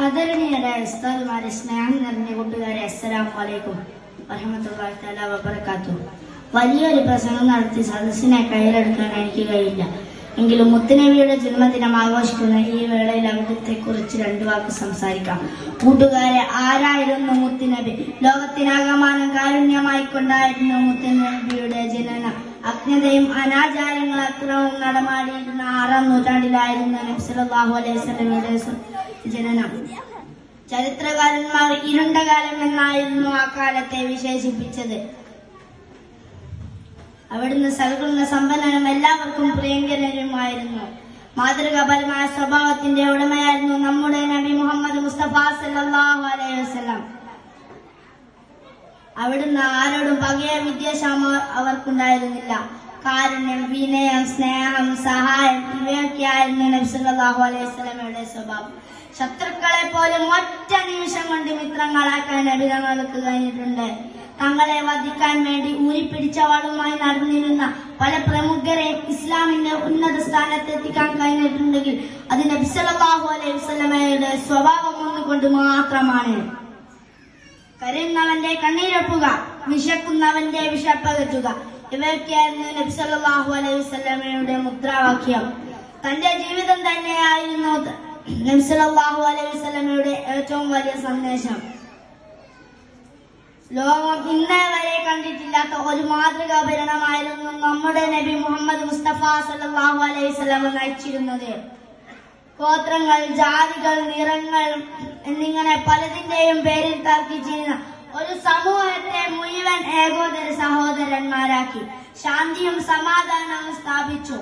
ആദരണീയരായ ഉസ്താദുമാരെ, സ്നേഹം നിറഞ്ഞ കൂട്ടുകാരെ, അസ്സലാമു അലൈക്കും വറഹ്മത്തുള്ളാഹി തആല വബറകാതുഹു. വലിയൊരു പ്രസംഗം നടത്തി സദസ്സിനെ കയ്യിലെടുക്കാൻ എനിക്ക് കഴിയില്ല. എങ്കിലും മുത്തുനബിയുടെ ജന്മദിനം ആഘോഷിക്കുന്ന ഈ വേളയിൽ അവിടുത്തെ കുറിച്ച് രണ്ടു വാക്ക് സംസാരിക്കാം. കൂട്ടുകാരെ, ആരായിരുന്നു മുത്തുനബി? ലോകത്തിനാകമാനം കാരുണ്യമായിക്കൊണ്ടായിരുന്നു മുത്തുനബിയുടെ ജനനം. അജ്ഞതയും അനാചാരങ്ങളും അക്രമവും നടമാടിയിരുന്ന 6-ാം നൂറ്റാണ്ടിലായിരുന്നു നബി സല്ലല്ലാഹു അലൈഹി വസല്ലമയുടെ ജനനം. ചരിത്രകാരന്മാർ ഇരുണ്ട കാലം എന്നായിരുന്നു ആ കാലത്തെ വിശേഷിപ്പിച്ചത്. അവിടുന്ന് സൽഗുണ സമ്പന്നനും എല്ലാവർക്കും പ്രിയങ്കരനുമായിരുന്നു. മാതൃകാപരമായ സ്വഭാവത്തിന്റെ ഉടമയായിരുന്നു നമ്മുടെ നബി മുഹമ്മദ് മുസ്തഫ സല്ലല്ലാഹു അലൈഹി വസല്ലം. അവിടുന്ന് ആരോടും പകയ വിദ്വേഷം അവർക്കുണ്ടായിരുന്നില്ല. കാരുണ്യം, വിനയം, സ്നേഹം, സഹായം ഇവയൊക്കെയായിരുന്നു നബി സല്ലല്ലാഹു അലൈഹി വസല്ലമയുടെ സ്വഭാവം. ശത്രുക്കളെ പോലും ഒറ്റ നിമിഷം കൊണ്ട് മിത്രങ്ങളാക്കാൻ നബി തങ്ങൾക്ക് കഴിഞ്ഞിട്ടുണ്ട്. തങ്ങളെ വധിക്കാൻ വേണ്ടി ഊരിപ്പിടിച്ചവാളുമായി നടന്നിരുന്ന പല പ്രമുഖരെയും ഇസ്ലാമിന്റെ ഉന്നത സ്ഥാനത്ത് എത്തിക്കാൻ കഴിഞ്ഞിട്ടുണ്ടെങ്കിൽ അത് നബി സല്ലല്ലാഹു അലൈഹി വസല്ലമയുടെ സ്വഭാവം ഒന്നുകൊണ്ട് മാത്രമാണ്. കരയുന്നവന്റെ കണ്ണീരൊപ്പുക, വിശക്കുന്നവന്റെ വിശപ്പകറ്റുക, ഇവയൊക്കെയായിരുന്നു നബി സല്ലല്ലാഹു അലൈഹി വസല്ലമയുടെ മുദ്രാവാക്യം. തന്റെ ജീവിതം തന്നെയായിരുന്നു നബി സല്ലല്ലാഹു അലൈഹി വസല്ലമയുടെ ഏറ്റവും വലിയ സന്ദേശം. ലോകം ഇന്നേ വരെ കണ്ടിട്ടില്ലാത്ത ഒരു മാതൃകാ ഭരണമായിരുന്നു നമ്മുടെ നബി മുഹമ്മദ് മുസ്തഫ സല്ലല്ലാഹു അലൈഹി വസല്ലമ നയിച്ചിരുന്നത്. ഗോത്രങ്ങൾ, ജാതികൾ, നിറങ്ങൾ എന്നിങ്ങനെ പലതിന്റെയും പേരിൽ തർക്കിച്ചിരുന്ന ഒരു സമൂഹത്തെ മുഴുവൻ ഏകോദര സഹോദരന്മാരാക്കി ശാന്തിയും സമാധാനവും സ്ഥാപിച്ചു.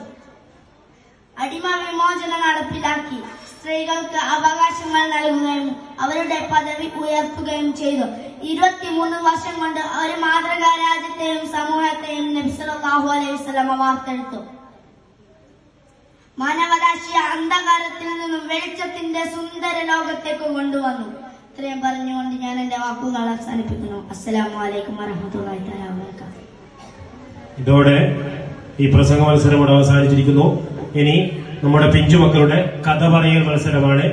അടിമ വിമോചനം നടപ്പിലാക്കി. സ്ത്രീകൾക്ക് അവകാശങ്ങൾ നൽകുകയും അവരുടെ പദവി ഉയർത്തുകയും ചെയ്തു. 23 വർഷം കൊണ്ട് ഒരു മാതൃകാ രാജ്യത്തെയും സമൂഹത്തെയും നബി സല്ലല്ലാഹു അലൈഹി വസല്ലമ വാർത്തെടുത്തു. മാനവരാശിയെ അന്ധകാരത്തിൽ നിന്നും വെളിച്ചത്തിന്റെ സുന്ദര ലോകത്തേക്ക് കൊണ്ടുവന്നു. ഇത്രയും പറഞ്ഞുകൊണ്ട് ഞാൻ എന്റെ വാക്കുകൾ അവസാനിപ്പിക്കുന്നു. അസ്സലാമു അലൈക്കും വറഹ്മത്തുള്ളാഹി തആല വബറകാതുഹു. ഇതോടെ ഈ പ്രസംഗ മത്സരം ഇവിടെ അവസാനിച്ചിരിക്കുന്നു. ഇനി നമ്മുടെ പിഞ്ചുമക്കളുടെ കഥ പറയൽ മത്സരമാണ്.